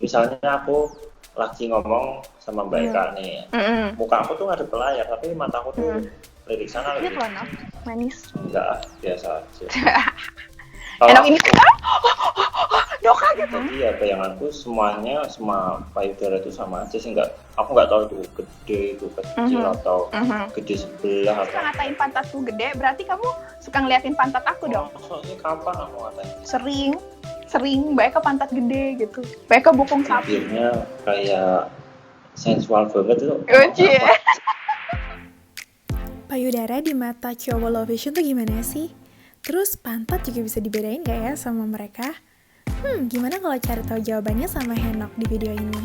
misalnya aku lagi ngomong sama Mbak Eka nih, muka aku tuh ngadep ke layar, tapi mataku tuh lirik sana Lihat lirik. loh, Nok. Manis. Enggak, biasa aja. Enak ini. Dok kaget. Jadi ya bayanganku semua payudara itu sama aja sih, aku nggak tahu itu gede, itu kecil atau gede sebelah Suka ngatain pantatku gede, berarti kamu suka ngeliatin pantat aku dong? Soalnya kapan aku ngatain? Sering, Mbak Eka pantat gede gitu. Mbak Eka bokong sapi. Bibirnya kayak sensual banget itu. Payudara di mata cowok low vision tuh gimana sih? Terus pantat juga bisa dibedain gak ya sama mereka? Gimana kalau cari tahu jawabannya sama Henok di video ini?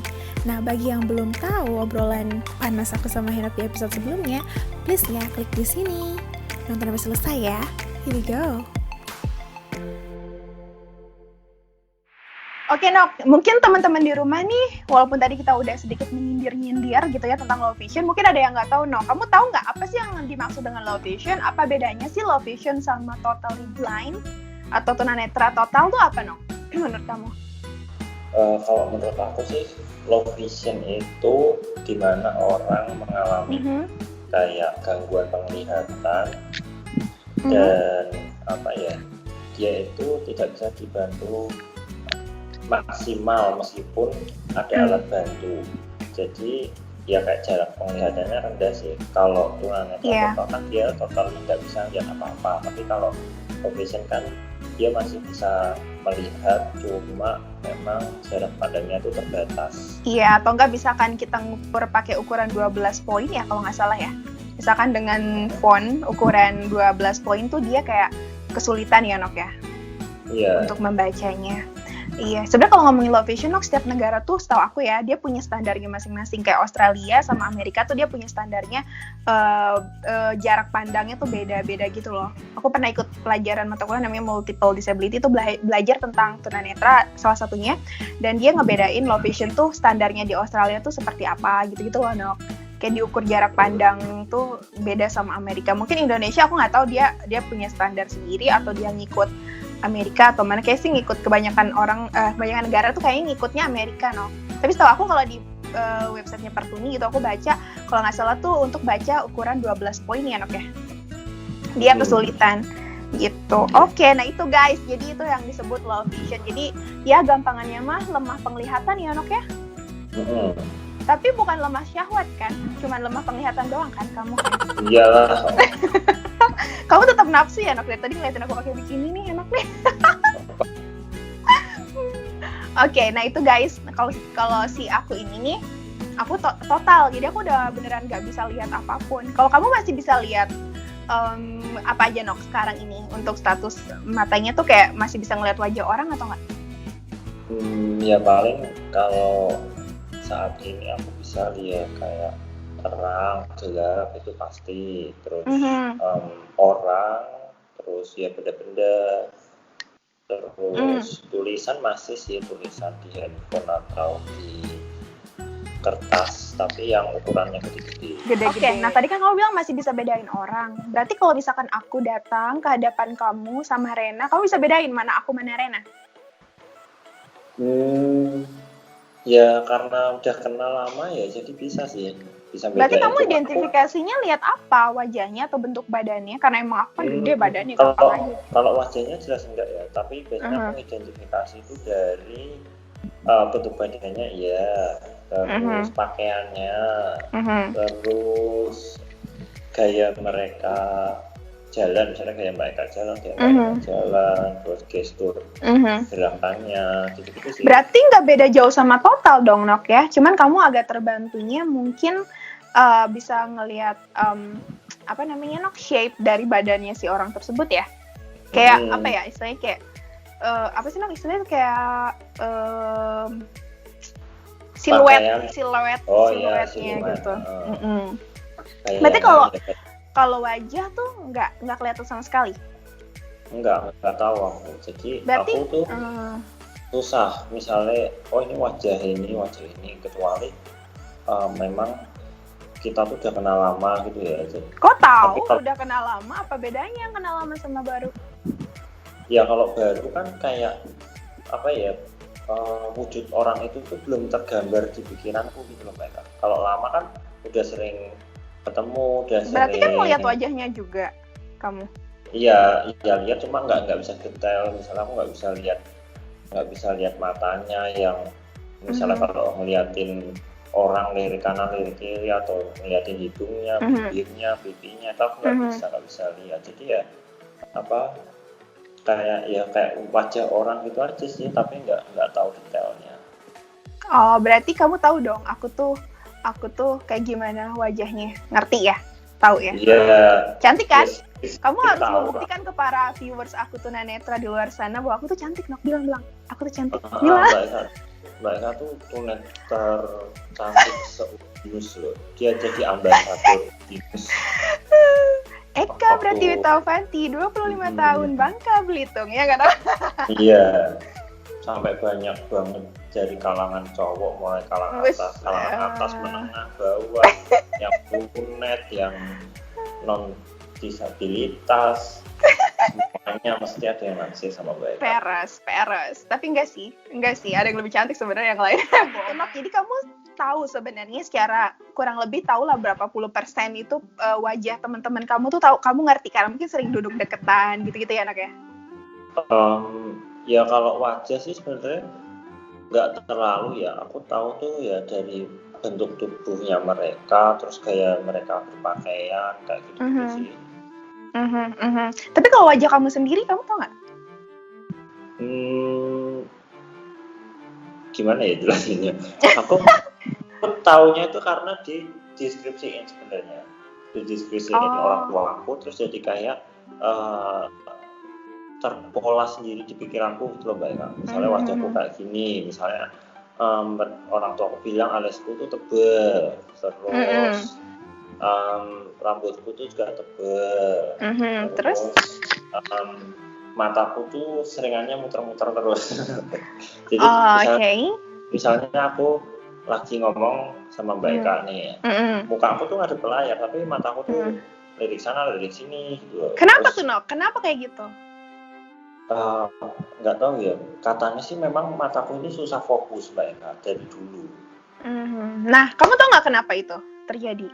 Nah, bagi yang belum tahu obrolan panas aku sama Henok di episode sebelumnya, please ya klik di sini. Nonton sampai selesai ya. Here we go. Oke, Nok, mungkin teman-teman di rumah nih, walaupun tadi kita udah sedikit menyindir-nyindir gitu ya tentang low vision, mungkin ada yang nggak tahu, Nok. Kamu tahu nggak apa sih yang dimaksud dengan low vision? Apa bedanya sih low vision sama totally blind atau tunanetra total tuh apa, Nok? Menurut kamu? Kalau menurut aku sih, low vision itu dimana orang mengalami kayak gangguan penglihatan dan dia itu tidak bisa dibantu maksimal meskipun ada alat bantu. Jadi ya kayak jarak penglihatannya rendah sih. Kalau tunanetra total kan dia total nggak bisa lihat apa-apa. Tapi kalau low vision kan dia masih bisa melihat, cuma memang jarak pandangnya itu terbatas. Iya, atau enggak misalkan kita ngukur pakai ukuran 12 poin ya kalau nggak salah ya. Misalkan dengan font ukuran 12 poin tuh dia kayak kesulitan ya, Nok ya. Iya. Untuk membacanya. Iya, sebenarnya kalau ngomongin low vision, Nok, setiap negara tuh setahu aku ya, dia punya standarnya masing-masing. Kayak Australia sama Amerika tuh dia punya standarnya, jarak pandangnya tuh beda-beda gitu loh. Aku pernah ikut pelajaran mata kuliah namanya multiple disability, itu belajar tentang tunanetra salah satunya, dan dia ngebedain low vision tuh standarnya di Australia tuh seperti apa gitu-gitu loh, Nok. Kayak diukur jarak pandang tuh beda sama Amerika. Mungkin Indonesia aku nggak tahu dia punya standar sendiri atau dia ngikut Amerika atau mana. Kayak sih ngikut kebanyakan negara tuh kayaknya ngikutnya Amerika, no. Tapi setahu aku kalau di websitenya Pertuni gitu aku baca, kalau nggak salah tuh untuk baca ukuran 12 poin ya, Nok ya. Dia kesulitan gitu. Oke, nah itu guys, jadi itu yang disebut low vision. Jadi ya gampangannya mah lemah penglihatan ya, Nok ya. Tapi bukan lemah syahwat kan, cuman lemah penglihatan doang kan kamu kan? Iyalah. Kamu tetap nafsu ya, Nok? Dari tadi ngeliatin aku pakai bikini nih, enak nih. Oke, nah itu guys, kalau si aku ini nih, aku total, jadi aku udah beneran nggak bisa lihat apapun. Kalau kamu masih bisa lihat apa aja, Nok, sekarang ini untuk status matanya tuh kayak masih bisa ngeliat wajah orang atau nggak? Ya paling kalau saat ini aku bisa lihat kayak terang, gelap itu pasti, terus orang, terus ya benda-benda, terus tulisan masih sih, tulisan di handphone atau di kertas, tapi yang ukurannya gede-gede. Oke, nah tadi kan kamu bilang masih bisa bedain orang. Berarti kalau misalkan aku datang ke hadapan kamu sama Rena, kamu bisa bedain mana aku mana Rena? Ya karena udah kenal lama ya, jadi bisa sih. Bisa bedain. Berarti kamu identifikasinya lihat apa? Wajahnya atau bentuk badannya? Karena emang aku kan gede badannya. Kalau wajahnya jelas enggak ya, tapi biasanya aku identifikasi itu dari bentuk badannya ya, terus pakaiannya, terus gaya mereka jalan, misalnya kayak mereka jalan, terus gestur gerakannya, gitu-gitu sih. Berarti nggak beda jauh sama total dong, Nok ya? Cuman kamu agak terbantunya mungkin bisa ngelihat Nok, shape dari badannya si orang tersebut ya. Kayak apa ya istilahnya, kayak apa sih, Nok, istilahnya kayak siluetnya gitu. Berarti kalau wajah tuh nggak kelihatan sama sekali? Nggak tahu aku. Jadi berarti, aku tuh susah misalnya, ini wajah ini, kecuali memang kita tuh udah kenal lama gitu ya. Kok tahu udah kenal lama? Apa bedanya yang kenal lama sama baru? Ya kalau baru kan kayak apa ya, wujud orang itu tuh belum tergambar di pikiranku gitu loh Mbak Eka. Kalau lama kan udah sering ketemu, udah Berarti kan sering. ngeliat wajahnya juga kamu? Iya lihat, cuma nggak bisa detail. Misalnya aku nggak bisa lihat matanya yang misalnya kalau ngeliatin orang lirik kanan lirik kiri atau ngeliatin hidungnya, bibirnya, pipinya, itu aku nggak bisa lihat. Jadi ya apa kayak wajah orang gitu aja sih, tapi nggak tahu detailnya. Oh, berarti kamu tahu dong aku tuh kayak gimana wajahnya, ngerti ya? Tahu ya? Iya. Cantik kan? Yes, Kamu harus tahu, membuktikan ke para viewers aku tunanetra di luar sana bahwa aku tuh cantik, Nok. Bilang, aku tuh cantik. Mbak Eka tuh tunanetra cantik se-Unus loh. Dia jadi ambasador Unus. Eka Pratiwi Taufanti, 25 tahun, Bangka Belitung, ya kan? Iya, sampai banyak banget dari kalangan cowok, mulai kalangan atas, menengah, bawah, yang punet, yang non disabilitas, semuanya mesti ada yang naksir sama Mbak Eka. Peres. Tapi enggak sih, ada yang lebih cantik sebenarnya yang lain. Jadi kamu tahu sebenarnya secara kurang lebih tahu lah berapa puluh persen itu wajah teman-teman kamu tuh tahu, kamu ngerti karena mungkin sering duduk deketan gitu-gitu ya Anak ya? Ya kalau wajah sih sebenarnya nggak terlalu ya, aku tahu tuh ya dari bentuk tubuhnya mereka, terus kayak mereka berpakaian kayak gitu sih. Tapi kalau wajah kamu sendiri kamu tahu nggak? Gimana ya jelasinnya? Aku taunya itu karena di deskripsiin sebenarnya, di deskripsiin orang tua aku, terus jadi kayak terpola sendiri di pikiranku gitu loh Mbak Eka. Misalnya wajahku kayak gini, misalnya orang tua aku bilang alisku tuh tebel, terus rambutku tuh juga tebel, terus mataku tuh seringannya muter-muter terus. Jadi misalnya aku lagi ngomong sama Mbak Eka nih, muka aku tuh ngadep ke layar, tapi mataku tuh lirik sana lirik sini gitu. Kenapa tuh Nok? Kenapa kayak gitu? Nggak tahu ya, katanya sih memang mataku ini susah fokus Mbak Eka dari dulu. Nah, kamu tahu nggak kenapa itu terjadi?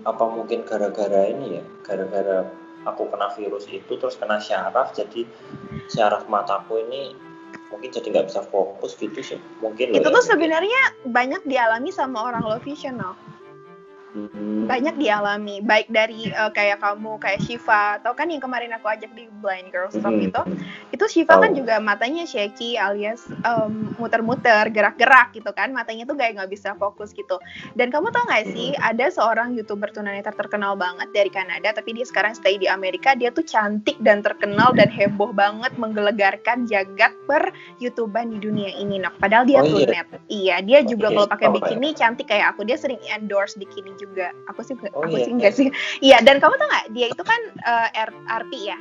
Apa mungkin gara-gara ini ya, gara-gara aku kena virus itu terus kena syaraf, jadi syaraf mataku ini mungkin jadi nggak bisa fokus gitu sih mungkin. Itu tuh sebenarnya banyak dialami sama orang low vision loh. Banyak dialami, baik dari kayak kamu, kayak Shiva, atau kan yang kemarin aku ajak di Blind Girls Talk itu Shiva kan juga matanya shaky alias muter-muter, gerak-gerak gitu kan, matanya tuh kayak nggak bisa fokus gitu. Dan kamu tau nggak sih, ada seorang YouTuber tunanetra terkenal banget dari Kanada, tapi dia sekarang stay di Amerika, dia tuh cantik dan terkenal dan heboh banget, menggelegarkan jagat per YouTuber di dunia ini, Nok. Padahal dia tunet. Iya, dia juga kalau pakai bikini cantik kayak aku, dia sering endorse bikini juga. Aku sih enggak sih. Iya, dan kamu tau nggak, dia itu kan RP ya,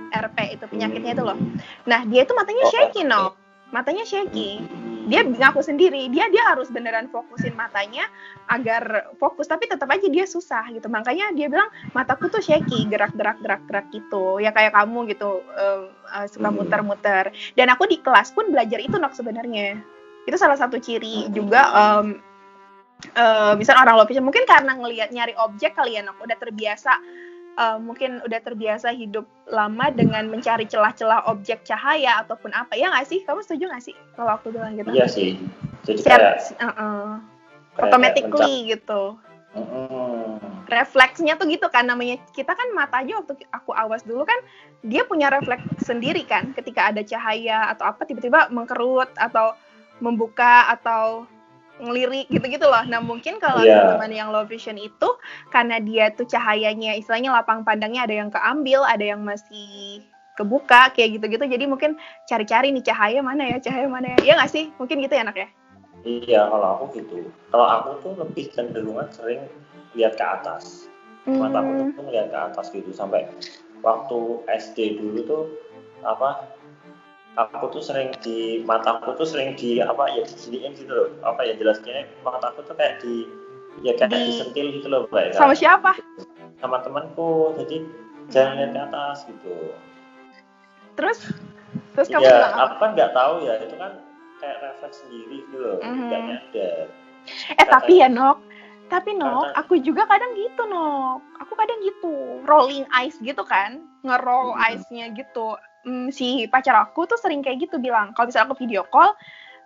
RP itu penyakitnya itu loh. Nah, dia itu matanya shaky, no, matanya shaky. Dia ngaku sendiri, dia harus beneran fokusin matanya agar fokus, tapi tetap aja dia susah gitu. Makanya dia bilang mataku tuh shaky, gerak gitu. Ya kayak kamu gitu, suka muter-muter. Dan aku di kelas pun belajar itu, Nok, sebenarnya. Itu salah satu ciri juga. Misal orang low vision mungkin karena nyari objek kali ya, Nok, udah terbiasa, mungkin udah terbiasa hidup lama dengan mencari celah-celah objek cahaya ataupun apa, ya nggak sih? Kamu setuju nggak sih kalau aku bilang gitu? Iya sih, jadi kayak automatically gitu. Refleksnya tuh gitu kan, namanya kita kan mata aja, waktu aku awas dulu kan dia punya refleks sendiri kan, ketika ada cahaya atau apa tiba-tiba mengkerut atau membuka atau ngelirik gitu-gitu loh. Nah, mungkin kalau teman-teman yang low vision itu karena dia tuh cahayanya istilahnya lapang pandangnya ada yang keambil, ada yang masih kebuka kayak gitu-gitu. Jadi mungkin cari-cari nih cahaya mana ya. Ya nggak sih? Mungkin gitu ya, Anak ya? Iya, kalau aku gitu. Kalau aku tuh lebih cenderungan sering lihat ke atas. Mataku tuh ngeliat ke atas gitu, sampai waktu SD dulu tuh aku tuh sering mataku tuh sering diginiin gitu loh, jelasnya mataku tuh kayak disentil gitu loh Mbak. Sama siapa? Sama temanku, jadi jangan lihat ke atas gitu. Terus Terus kamu Ya, bilang apa? aku kan nggak tahu ya, itu kan kayak refleks sendiri gitu loh, nggak nyadar. Tapi ya Nok, Kata- aku juga kadang gitu Nok. Aku kadang gitu, rolling eyes gitu kan, nge-roll eyes-nya gitu. Si pacar aku tuh sering kayak gitu bilang, kalau misalnya aku video call,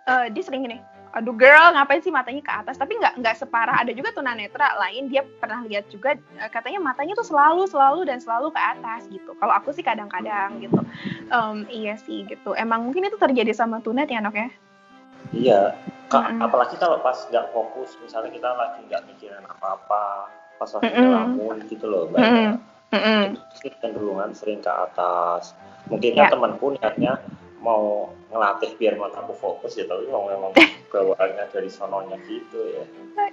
dia sering gini, aduh girl ngapain sih matanya ke atas, tapi nggak separah, ada juga tunanetra lain dia pernah lihat juga, katanya matanya tuh selalu dan selalu ke atas gitu. Kalau aku sih kadang-kadang gitu. Iya sih gitu, emang mungkin itu terjadi sama tunet ya Nok ya. Iya, apalagi kalau pas nggak fokus, misalnya kita lagi nggak mikirin apa-apa, pas lagi ngelamun gitu loh, Mbak. Itu cenderungan sering ke atas. Mungkin kan temanku niatnya mau ngelatih biar mataku fokus ya, tapi memang bawaannya dari sononya gitu ya.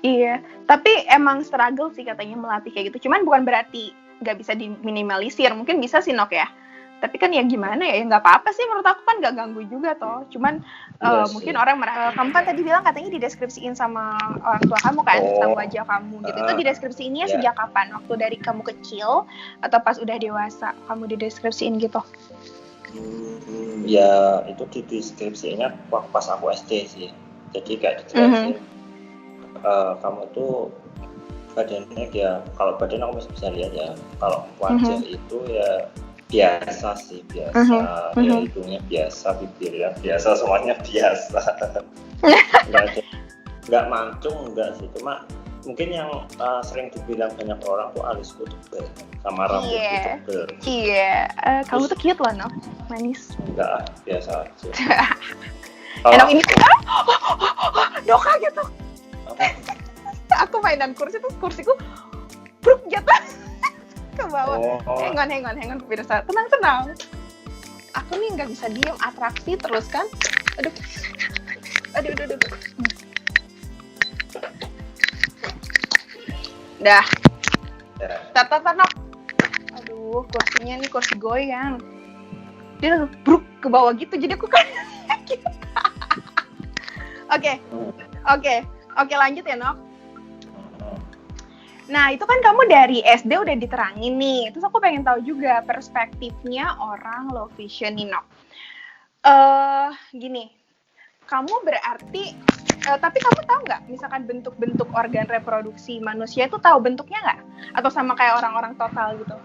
Iya, tapi emang struggle sih katanya melatih kayak gitu. Cuman bukan berarti nggak bisa diminimalisir, mungkin bisa sih Nok ya. Tapi kan ya gimana ya nggak apa-apa sih, menurut aku kan nggak ganggu juga toh. Cuman mungkin orang kamu kan tadi bilang katanya dideskripsiin sama orang tua kamu kan, tentang wajah kamu gitu. Itu dideskripsiinnya sejak kapan? Waktu dari kamu kecil atau pas udah dewasa kamu dideskripsiin gitu? Ya itu dideskripsinya pas aku SD sih. Jadi kayak dijelasin kamu tuh badannya ya, kalau badan aku masih bisa lihat ya, kalau wajah itu ya biasa sih, ya hidungnya biasa, bibirnya biasa, semuanya biasa. nggak mancung, enggak sih, cuma mungkin yang sering dibilang banyak orang tuh alisku tebal sama rambutku tebal. Iya, kamu tuh cute loh, no? Manis. Enggak, biasa aja. Enak ini Doka gitu. Aku mainan kursi terus kursiku bruk jatuh ke bawah. Hang on pemirsa, tenang. Aku nih nggak bisa diem, atraksi terus kan. Aduh. Dah. Tar. Aduh, kursinya nih kursi goyang. Dia bruk ke bawah gitu, jadi aku kan. Oke, lanjut ya, Nok. Nah, itu kan kamu dari SD udah diterangin nih. Terus aku pengen tahu juga perspektifnya orang low vision nih, Nok. Gini, kamu berarti, tapi kamu tahu nggak, misalkan bentuk-bentuk organ reproduksi manusia itu tahu bentuknya nggak? Atau sama kayak orang-orang total gitu?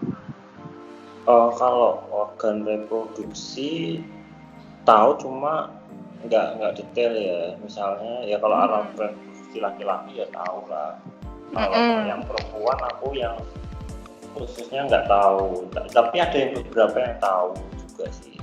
Kalau organ reproduksi tahu, cuma nggak detail ya. Misalnya ya kalau alat reproduksi laki-laki ya tahu lah. Kalau yang perempuan aku yang khususnya nggak tahu, tapi ada yang beberapa yang tahu juga sih.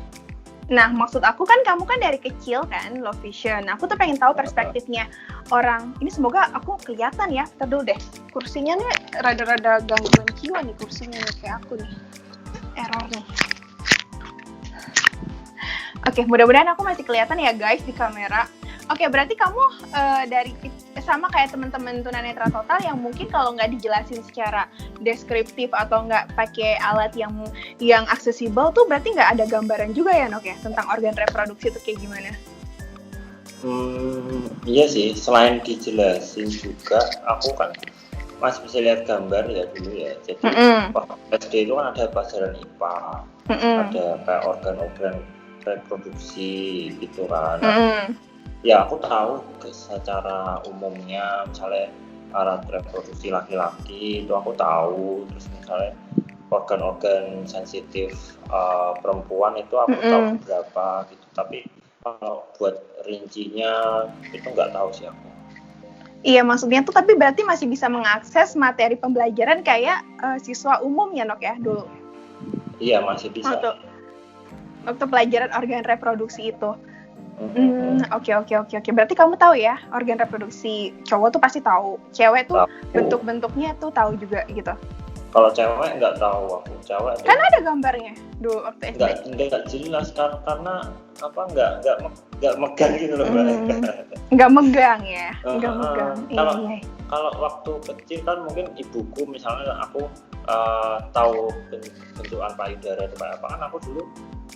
Nah, maksud aku kan kamu kan dari kecil kan low vision. Aku tuh pengen tahu perspektifnya orang. Ini semoga aku kelihatan ya. Ntar dulu deh. Kursinya nih rada-rada gangguan jiwa nih kursinya nih, kayak aku nih. Error nih. Oke, mudah-mudahan aku masih kelihatan ya guys di kamera. Oke, berarti kamu dari sama kayak teman-teman tunanetra total yang mungkin kalau nggak dijelasin secara deskriptif atau nggak pakai alat yang aksesibel tuh berarti nggak ada gambaran juga ya, Nok ya, tentang organ reproduksi itu kayak gimana? Iya sih, selain dijelasin juga aku kan masih bisa lihat gambar ya dulu ya. Jadi SD itu kan ada pelajaran IPA, ada kayak organ-organ reproduksi gitu kan. Ya aku tahu secara umumnya, misalnya alat reproduksi laki-laki itu aku tahu, terus misalnya organ-organ sensitif perempuan itu aku tahu berapa gitu, tapi kalau buat rincinya itu nggak tahu sih aku. Iya, maksudnya tuh tapi berarti masih bisa mengakses materi pembelajaran kayak siswa umum ya, Nok ya, dulu? Iya, masih bisa. Waktu pelajaran organ reproduksi itu. Oke. Berarti kamu tahu ya, organ reproduksi cowok tuh pasti tahu. Cewek tuh bentuk-bentuknya tuh tahu juga gitu. Kalau cewek nggak tahu aku. Cewek kan ada gambarnya dulu waktu SD. Nggak jelas karena apa nggak megang gitu loh. Nggak megang ya. Nggak megang. Kalau waktu kecil kan mungkin ibuku misalnya aku tahu bentukan payudara itu kayak apa, kan aku dulu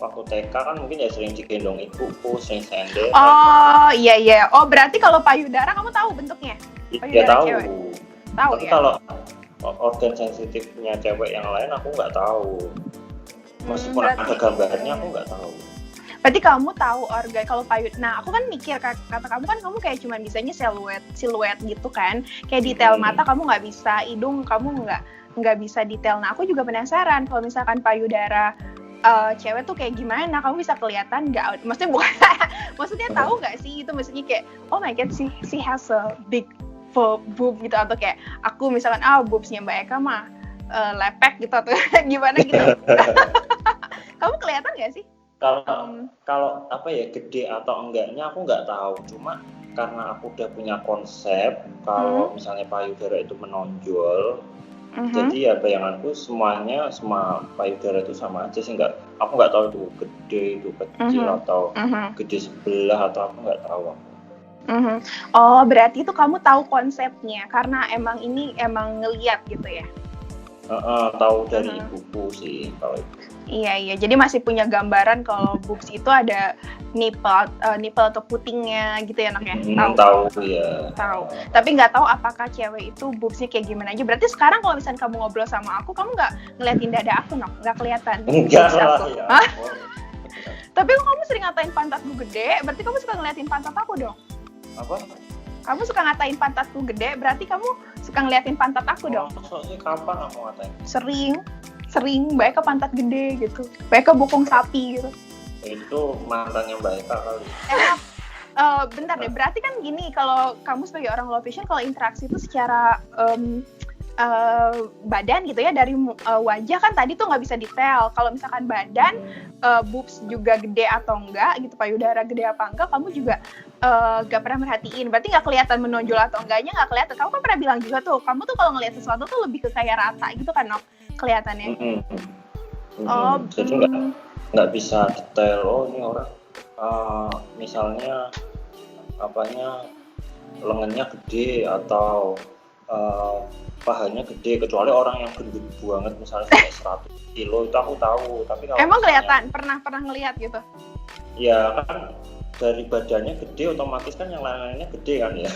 waktu TK kan mungkin ya sering digendong ibuku, sering sender. Oh iya. Oh berarti kalau payudara kamu tahu bentuknya? Iya tahu. Cewek. Tahu tapi ya. Kalau organ sensitifnya cewek yang lain aku nggak tahu. Meskipun ada gambarnya aku nggak tahu. Berarti kamu tahu kalau payudara. Nah, aku kan mikir kata kamu kan kamu kayak cuman bisanya siluet gitu kan. Kayak detail mata kamu nggak bisa, hidung kamu nggak bisa detail. Nah, aku juga penasaran kalau misalkan payudara cewek tuh kayak gimana, kamu bisa kelihatan nggak? Maksudnya bukan, maksudnya tahu nggak sih itu maksudnya kayak oh my god she has a big boob gitu, atau kayak aku misalkan boobsnya Mbak Eka mah lepek gitu atau gimana gitu. Kamu kelihatan nggak sih? Kalau apa ya, gede atau enggaknya aku nggak tahu, cuma karena aku udah punya konsep kalau misalnya payudara itu menonjol. Jadi ya bayanganku semua payudara itu sama aja sih, aku nggak tahu itu gede, itu kecil atau gede sebelah atau aku nggak tahu. Oh, berarti itu kamu tahu konsepnya karena emang ngeliat gitu ya? Tahu dari ibuku sih kalau itu. Iya, jadi masih punya gambaran kalau boobs itu ada nipple atau putingnya gitu ya, Nok ya? Tahu ya. Tahu. Tapi nggak tahu apakah cewek itu boobsnya kayak gimana aja. Berarti sekarang kalau misalnya kamu ngobrol sama aku, kamu nggak ngeliatin dada aku, Nok? Nggak kelihatan? Enggak lah ya. Tapi kamu sering ngatain pantatku gede, berarti kamu suka ngeliatin pantat aku dong? Apa? Kamu suka ngatain pantatku gede, berarti kamu suka ngeliatin pantat aku dong? Soalnya kapan aku ngatain? Sering, Mbak Eka pantat gede gitu. Mbak Eka bokong sapi gitu. Itu mantannya Mbak Eka kali. Bentar deh, berarti kan gini, kalau kamu sebagai orang low vision, kalau interaksi itu secara badan gitu ya, dari wajah kan tadi tuh nggak bisa detail. Kalau misalkan badan, boobs juga gede atau enggak gitu, payudara gede apa enggak, kamu juga nggak pernah merhatiin. Berarti nggak kelihatan menonjol atau enggaknya nggak kelihatan. Kamu kan pernah bilang juga tuh, kamu tuh kalau ngelihat sesuatu tuh lebih ke kayak rata gitu kan, Nok, kelihatannya. Jadi nggak bisa detail. Oh ini orang misalnya apanya lengannya gede atau pahanya gede, kecuali orang yang gendut banget misalnya sampai 100 kilo itu aku tahu. Tapi kalau emang kelihatan pernah ngelihat gitu? Ya kan dari badannya gede, otomatis kan yang lainnya gede kan ya.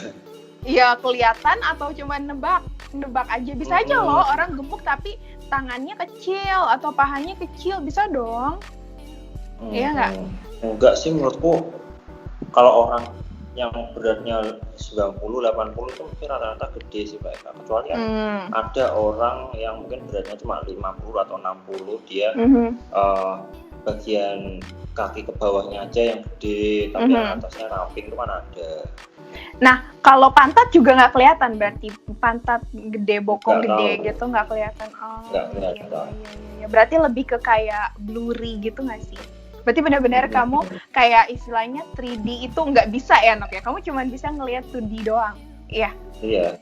Iya, kelihatan atau cuma nebak aja. Bisa aja loh orang gemuk tapi tangannya kecil atau pahanya kecil, bisa dong. Iya nggak? Enggak sih, menurutku kalau orang yang beratnya 90-80 itu mungkin rata-rata gede sih Mbak Eka. Kecuali ada orang yang mungkin beratnya cuma 50 atau 60, dia bagian kaki ke bawahnya aja yang gede, tapi yang atasnya ramping itu kan ada. Nah, kalau pantat juga nggak kelihatan, berarti pantat gede, bokong gede gitu nggak kelihatan. Nggak kelihatan. Iya. Berarti lebih ke kayak blurry gitu nggak sih? Berarti benar-benar kamu kayak istilahnya 3D itu nggak bisa ya, Nok ya? Kamu cuma bisa ngelihat 2D doang, iya? Iya.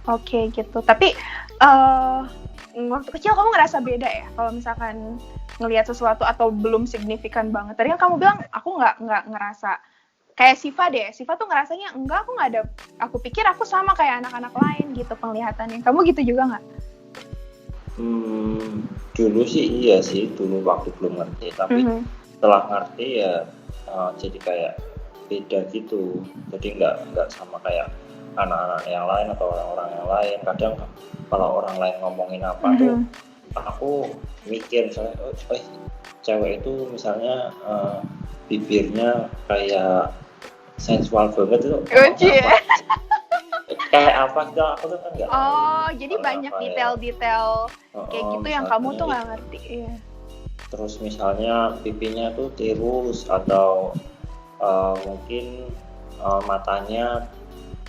Oke, gitu. Tapi waktu kecil kamu ngerasa beda ya? Kalau misalkan ngelihat sesuatu atau belum signifikan banget. Tadi kan kamu bilang aku nggak ngerasa. Kayak Siva deh. Siva tuh ngerasanya enggak, aku nggak ada. Aku pikir aku sama kayak anak-anak lain gitu penglihatannya. Kamu gitu juga nggak? Dulu sih iya sih, dulu waktu belum ngerti, tapi setelah ngerti ya jadi kayak beda gitu. Jadi nggak sama kayak anak-anak yang lain atau orang-orang yang lain. Kadang kalau orang lain ngomongin apa tuh aku mikir misalnya cewek itu misalnya bibirnya kayak sensual banget itu. Kayak apa gitu, aku tuh kan nggak. Jadi banyak detail-detail kayak gitu yang kamu tuh nggak ngerti. Iya. Terus misalnya pipinya tuh tirus atau mungkin matanya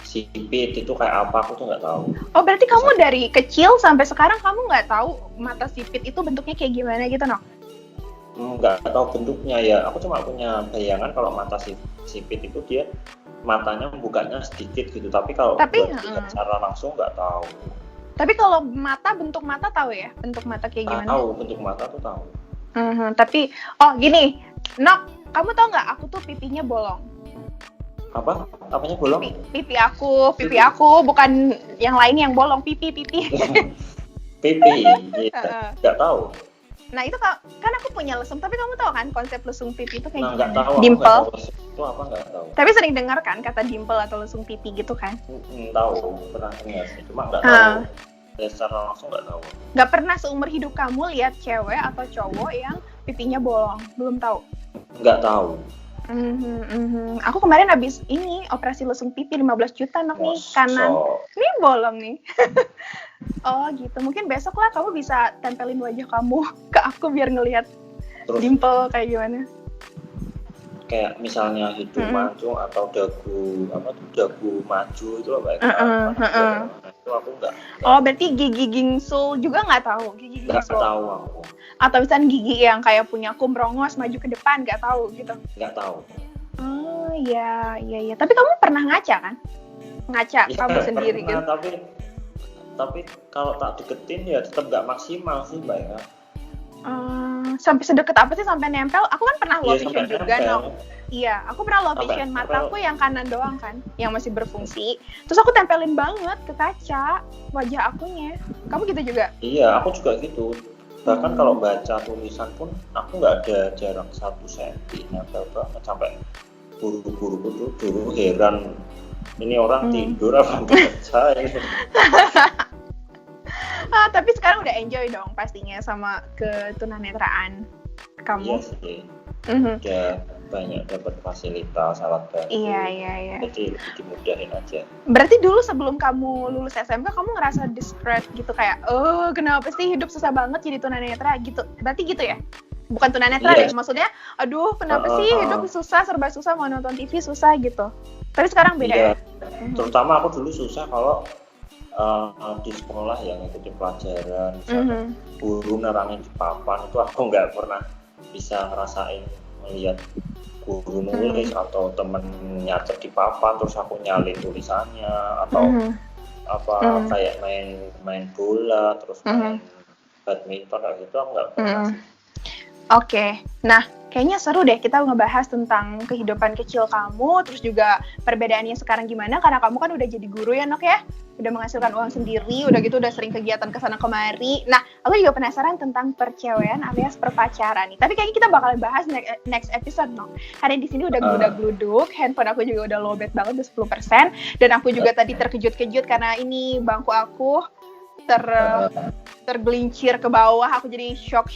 sipit, itu kayak apa aku tuh nggak tahu. Oh, berarti kamu dari kecil sampai sekarang kamu nggak tahu mata sipit itu bentuknya kayak gimana gitu, Nok? Nggak tahu bentuknya ya. Aku cuma punya bayangan kalau mata sipit itu dia matanya bukanya sedikit gitu, tapi kalau secara langsung nggak tahu. Tapi kalau bentuk mata tahu ya? Bentuk mata kayak gimana? Tahu, bentuk mata tuh tahu. Tapi gini, Nok, kamu tahu nggak aku tuh pipinya bolong? Apa? Apanya bolong? Pipi aku, bukan yang lain yang bolong, pipi. Pipi, iya. Nggak tahu. Nah itu kan aku punya lesung, tapi kamu tahu kan konsep lesung pipi itu kayak gimana? Nggak tahu. Dimple. Itu apa nggak tahu. Tapi sering dengar kan kata dimple atau lesung pipi gitu kan? Tahu, pernah dengar sih, cuma nggak tahu. Secara langsung nggak tahu. Nggak pernah seumur hidup kamu lihat cewek atau cowok yang pipinya bolong? Belum tahu. Nggak tahu. Aku kemarin habis ini operasi lesung pipi 15 juta nok nih kanan. Ini bolong nih. Oh gitu. Mungkin besok lah kamu bisa tempelin wajah kamu ke aku biar ngelihat dimple kayak gimana. Kayak misalnya hidung mancung atau dagu maju itu loh Mbak. Itu aku nggak. Oh berarti gigi gingsul juga nggak tahu? Gigi nggak gingsul. Tahu aku. Atau misalnya gigi yang kayak punya kumrongos maju ke depan nggak tahu gitu? Nggak tahu. Oh iya. Tapi kamu pernah ngaca kan? Ngaca ya, kamu sendiri pernah, gitu? Tapi kalau tak deketin ya tetap nggak maksimal sih Mbak ya. Sampai sedekat apa sih sampai nempel? Aku kan pernah low vision juga no. Iya, aku pernah low vision mataku yang kanan doang kan, yang masih berfungsi. Terus aku tempelin banget ke kaca wajah akunya. Kamu gitu juga? Iya, aku juga gitu. Bahkan kalau baca tulisan pun aku nggak ada jarak 1 cm nempel banget sampai guru-guru itu dulu heran ini orang tidur apa baca ini. Tapi sekarang udah enjoy dong pastinya sama ketunanetraan kamu. Iya sih. Udah banyak dapat fasilitas alat bantu. Iya. Jadi lebih dimudahin aja. Berarti dulu sebelum kamu lulus SMK kamu ngerasa discouraged gitu kayak, oh kenapa sih hidup susah banget jadi tunanetra gitu. Berarti gitu ya? Bukan tunanetra deh, maksudnya, aduh kenapa sih hidup susah, serba susah, mau nonton TV susah gitu. Tapi sekarang beda ya? Terutama aku dulu susah kalau di sekolah yang ikuti pelajaran, misalnya guru nerangin di papan itu aku nggak pernah bisa ngerasain melihat guru nulis atau temen nyatet di papan terus aku nyalin tulisannya atau kayak main bola terus main badminton kayak gitu aku nggak pernah sih. Oke, nah kayaknya seru deh kita ngebahas tentang kehidupan kecil kamu, terus juga perbedaannya sekarang gimana, karena kamu kan udah jadi guru ya Nok ya, udah menghasilkan uang sendiri, udah gitu udah sering kegiatan kesana kemari. Nah, aku juga penasaran tentang percewean alias perpacaran nih, tapi kayaknya kita bakalan bahas next episode Nok, karena di sini udah gluduk, handphone aku juga udah lowbat banget, udah 10%, dan aku juga tadi terkejut-kejut karena ini bangku aku tergelincir ke bawah, aku jadi shock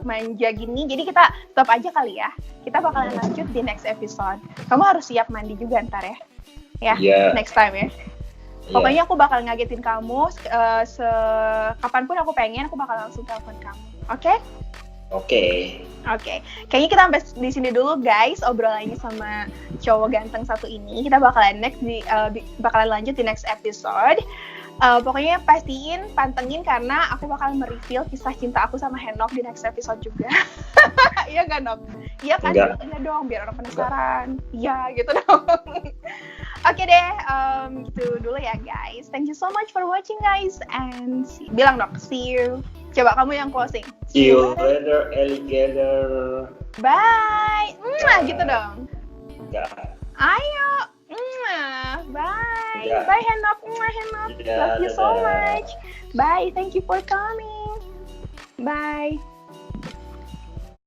manja gini. Jadi kita stop aja kali ya. Kita bakalan lanjut di next episode. Kamu harus siap mandi juga ntar ya. Next time ya. Pokoknya aku bakal ngagetin kamu kapanpun aku pengen, aku bakal langsung telepon kamu. Oke? Oke. Kayaknya kita sampai di sini dulu guys obrolannya sama cowok ganteng satu ini. Kita bakalan lanjut di next episode. Pokoknya pastiin, pantengin karena aku bakal mereveal kisah cinta aku sama Henok di next episode juga. Iya gak Nok? Iya kan? Iya dong, biar orang penasaran. Iya gitu dong. Oke deh, gitu dulu ya guys. Thank you so much for watching guys. And bilang Nok, see you. Coba kamu yang closing. See you later, alligator. Bye. Gitu dong. Enggak. Ayo. Bye. Yeah. Bye Henok. Love you so much. Bye. Thank you for coming. Bye.